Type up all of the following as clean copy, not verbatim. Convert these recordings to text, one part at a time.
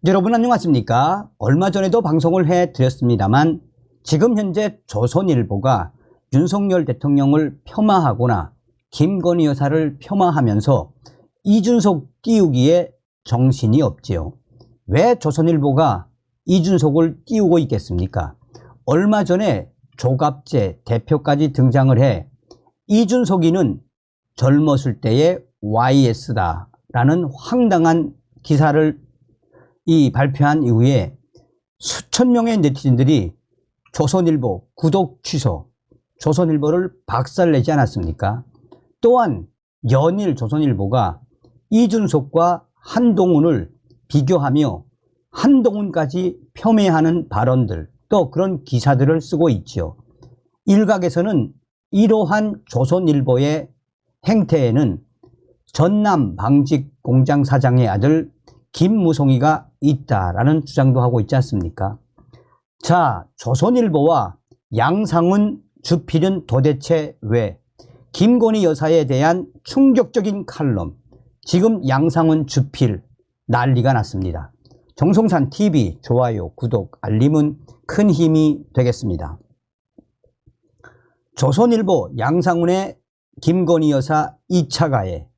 여러분 안녕하십니까? 얼마 전에도 방송을 해드렸습니다만 지금 현재 조선일보가 윤석열 대통령을 폄하하거나 김건희 여사를 폄하하면서 이준석 띄우기에 정신이 없지요. 왜 조선일보가 이준석을 띄우고 있겠습니까? 얼마 전에 조갑재 대표까지 등장을 해 이준석이는 젊었을 때의 YS다 라는 황당한 기사를 발표한 이후에 수천 명의 네티즌들이 조선일보 구독 취소, 조선일보를 박살내지 않았습니까? 또한 연일 조선일보가 이준석과 한동훈을 비교하며 한동훈까지 폄훼하는 발언들, 또 그런 기사들을 쓰고 있지요. 일각에서는 이러한 조선일보의 행태에는 전남 방직 공장 사장의 아들 김무송이가 있다라는 주장도 하고 있지 않습니까? 자, 조선일보와 양상훈 주필은 도대체 왜 김건희 여사에 대한 충격적인 칼럼, 지금 양상훈 주필 난리가 났습니다. 정성산 TV 좋아요, 구독, 알림은 큰 힘이 되겠습니다. 조선일보 양상훈의 김건희 여사 2차 가해,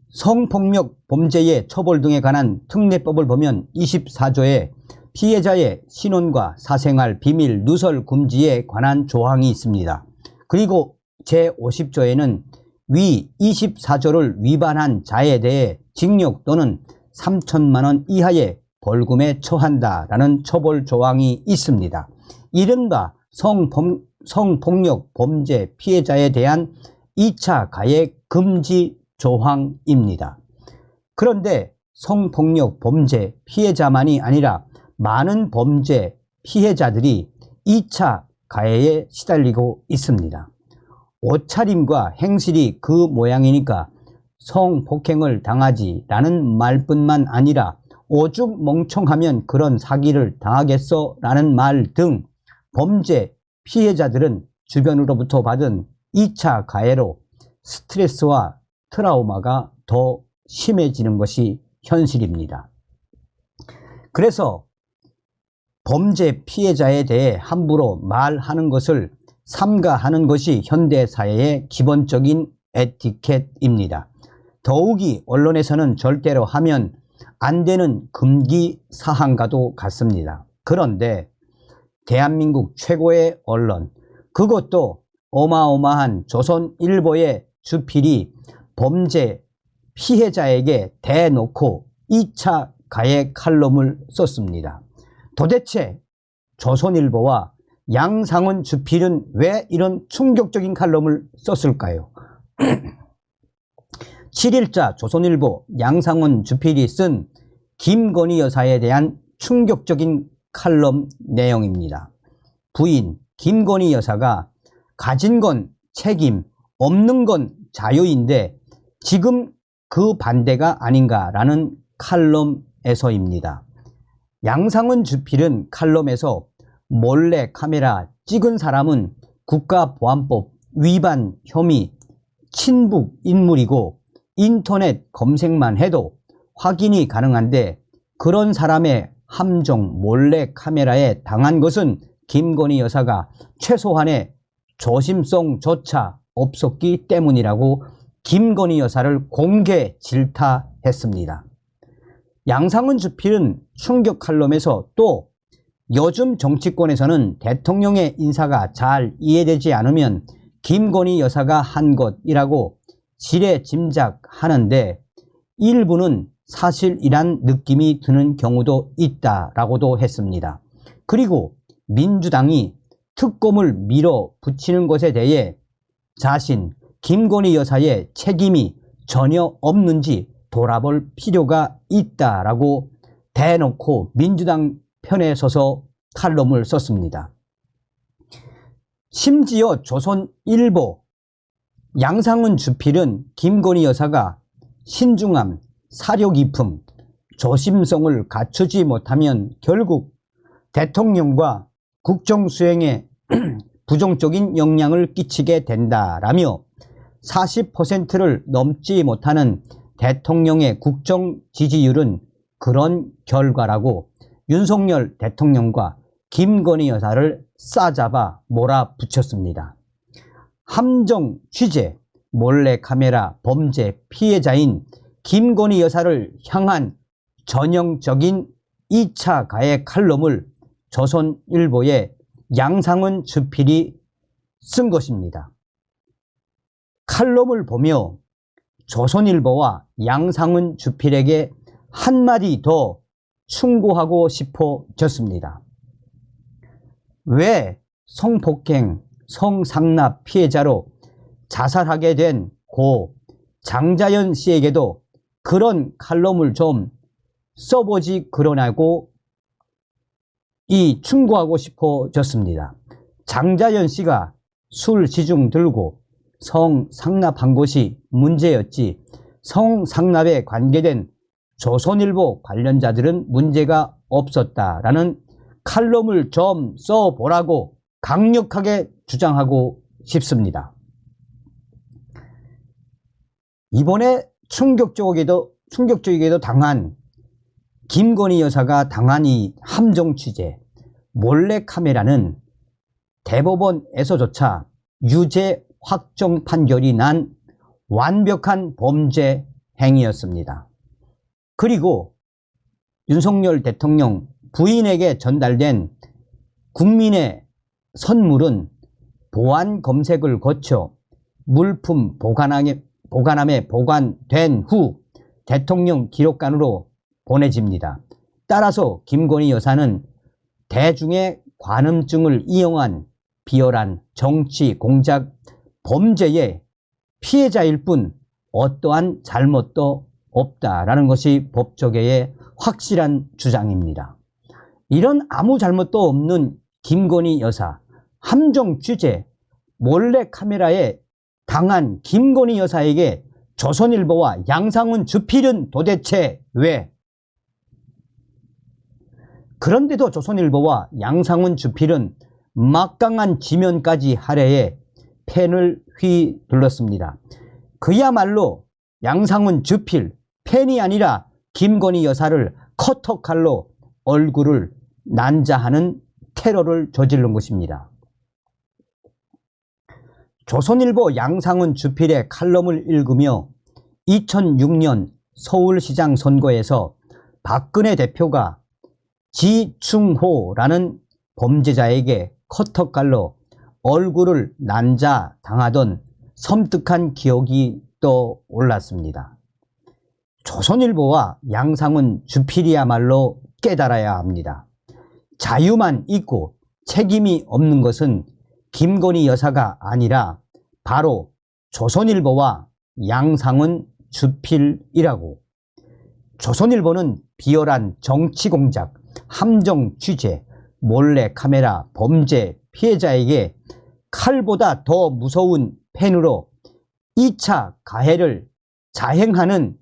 성폭력 범죄의 처벌 등에 관한 특례법을 보면 24조에 피해자의 신원과 사생활 비밀 누설 금지에 관한 조항이 있습니다. 그리고 제50조에는 위 24조를 위반한 자에 대해 징역 또는 3천만 원 이하의 벌금에 처한다라는 처벌 조항이 있습니다. 이른바 성폭력 범죄 피해자에 대한 2차 가해 금지 조항입니다. 그런데 성폭력 범죄 피해자만이 아니라 많은 범죄 피해자들이 2차 가해에 시달리고 있습니다. 옷차림과 행실이 그 모양이니까 성폭행을 당하지라는 말뿐만 아니라 오죽 멍청하면 그런 사기를 당하겠어 라는 말 등 범죄 피해자들은 주변으로부터 받은 2차 가해로 스트레스와 트라우마가 더 심해지는 것이 현실입니다. 그래서 범죄 피해자에 대해 함부로 말하는 것을 삼가하는 것이 현대사회의 기본적인 에티켓입니다. 더욱이 언론에서는 절대로 하면 안 되는 금기 사항과도 같습니다. 그런데 대한민국 최고의 언론, 그것도 어마어마한 조선일보의 주필이 범죄 피해자에게 대놓고 2차 가해 칼럼을 썼습니다. 도대체 조선일보와 양상훈 주필은 왜 이런 충격적인 칼럼을 썼을까요? 7일자 조선일보 양상훈 주필이 쓴 김건희 여사에 대한 충격적인 칼럼 내용입니다. 부인 김건희 여사가 가진 건 책임, 없는 건 자유인데 지금 그 반대가 아닌가라는 칼럼에서입니다. 양상훈 주필은 칼럼에서 몰래 카메라 찍은 사람은 국가보안법 위반 혐의 친북 인물이고 인터넷 검색만 해도 확인이 가능한데 그런 사람의 함정 몰래 카메라에 당한 것은 김건희 여사가 최소한의 조심성조차 없었기 때문이라고 김건희 여사를 공개 질타했습니다. 양상훈 주필은 충격 칼럼에서 또 요즘 정치권에서는 대통령의 인사가 잘 이해되지 않으면 김건희 여사가 한 것이라고 지레 짐작하는데 일부는 사실이란 느낌이 드는 경우도 있다라고도 했습니다. 그리고 민주당이 특검을 밀어붙이는 것에 대해 자신 김건희 여사의 책임이 전혀 없는지 돌아볼 필요가 있다라고 대놓고 민주당 편에 서서 칼럼을 썼습니다. 심지어 조선일보 양상훈 주필은 김건희 여사가 신중함, 사려 깊음, 조심성을 갖추지 못하면 결국 대통령과 국정 수행에 부정적인 영향을 끼치게 된다라며 40%를 넘지 못하는 대통령의 국정 지지율은 그런 결과라고 윤석열 대통령과 김건희 여사를 싸잡아 몰아붙였습니다. 함정 취재, 몰래카메라 범죄 피해자인 김건희 여사를 향한 전형적인 2차 가해 칼럼을 조선일보의 양상은 주필이 쓴 것입니다. 칼럼을 보며 조선일보와 양상은 주필에게 한마디 더 충고하고 싶어졌습니다. 왜 성폭행, 성상납 피해자로 자살하게 된 고 장자연 씨에게도 그런 칼럼을 좀 써보지 그러냐고 충고하고 싶어졌습니다. 장자연 씨가 술 지중 들고 성상납한 것이 문제였지 성상납에 관계된 조선일보 관련자들은 문제가 없었다라는 칼럼을 좀 써보라고 강력하게 주장하고 싶습니다. 이번에 충격적이게도 당한 김건희 여사가 당한 이 함정 취재, 몰래카메라는 대법원에서조차 유죄 확정 판결이 난 완벽한 범죄 행위였습니다. 그리고 윤석열 대통령 부인에게 전달된 국민의 선물은 보안 검색을 거쳐 물품 보관함에 보관된 후 대통령 기록관으로 보내집니다. 따라서 김건희 여사는 대중의 관음증을 이용한 비열한 정치 공작 범죄의 피해자일 뿐 어떠한 잘못도 없다라는 것이 법조계의 확실한 주장입니다. 이런 아무 잘못도 없는 김건희 여사, 함정 취재, 몰래카메라에 당한 김건희 여사에게 조선일보와 양상은 주필은 도대체 왜? 그런데도 조선일보와 양상은 주필은 막강한 지면까지 할애해 펜을 휘둘렀습니다. 그야말로 양상은 주필, 펜이 아니라 김건희 여사를 커터칼로 얼굴을 난자하는 테러를 저지른 것입니다. 조선일보 양상은 주필의 칼럼을 읽으며 2006년 서울시장 선거에서 박근혜 대표가 지충호라는 범죄자에게 커터칼로 얼굴을 난자 당하던 섬뜩한 기억이 떠올랐습니다. 조선일보와 양상은 주필이야말로 깨달아야 합니다. 자유만 있고 책임이 없는 것은 김건희 여사가 아니라 바로 조선일보와 양상은 주필이라고. 조선일보는 비열한 정치공작, 함정 취재, 몰래카메라 범죄 피해자에게 칼보다 더 무서운 펜으로 2차 가해를 자행하는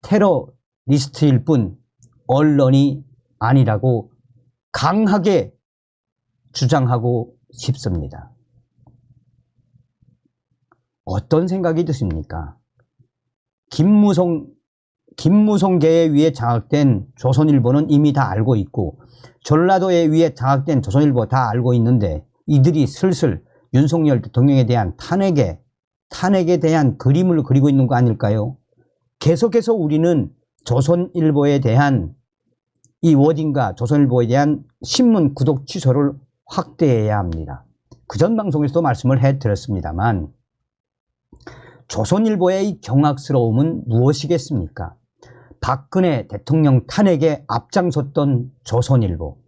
테러리스트일 뿐 언론이 아니라고 강하게 주장하고 싶습니다. 어떤 생각이 드십니까? 김무성계에 의해 장악된 조선일보는 이미 다 알고 있고 전라도에 의해 장악된 조선일보 다 알고 있는데 이들이 슬슬 윤석열 대통령에 대한 탄핵에 대한 그림을 그리고 있는 거 아닐까요? 계속해서 우리는 조선일보에 대한 이 워딩과 조선일보에 대한 신문 구독 취소를 확대해야 합니다. 그전 방송에서도 말씀을 해드렸습니다만 조선일보의 이 경악스러움은 무엇이겠습니까? 박근혜 대통령 탄핵에 앞장섰던 조선일보.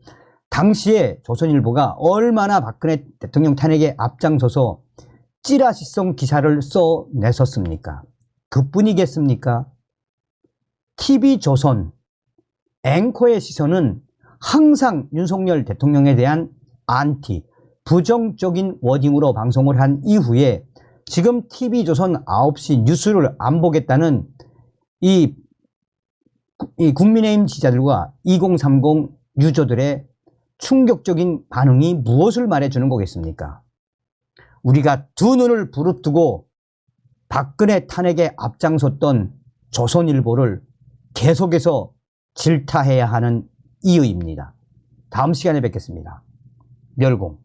당시에 조선일보가 얼마나 박근혜 대통령 탄핵에 앞장서서 찌라시성 기사를 써냈었습니까? 그뿐이겠습니까? TV조선 앵커의 시선은 항상 윤석열 대통령에 대한 부정적인 워딩으로 방송을 한 이후에 지금 TV조선 9시 뉴스를 안 보겠다는 이 국민의힘 지지자들과 2030 유저들의 충격적인 반응이 무엇을 말해주는 거겠습니까? 우리가 두 눈을 부릅뜨고 박근혜 탄핵에 앞장섰던 조선일보를 계속해서 질타해야 하는 이유입니다. 다음 시간에 뵙겠습니다. 멸공.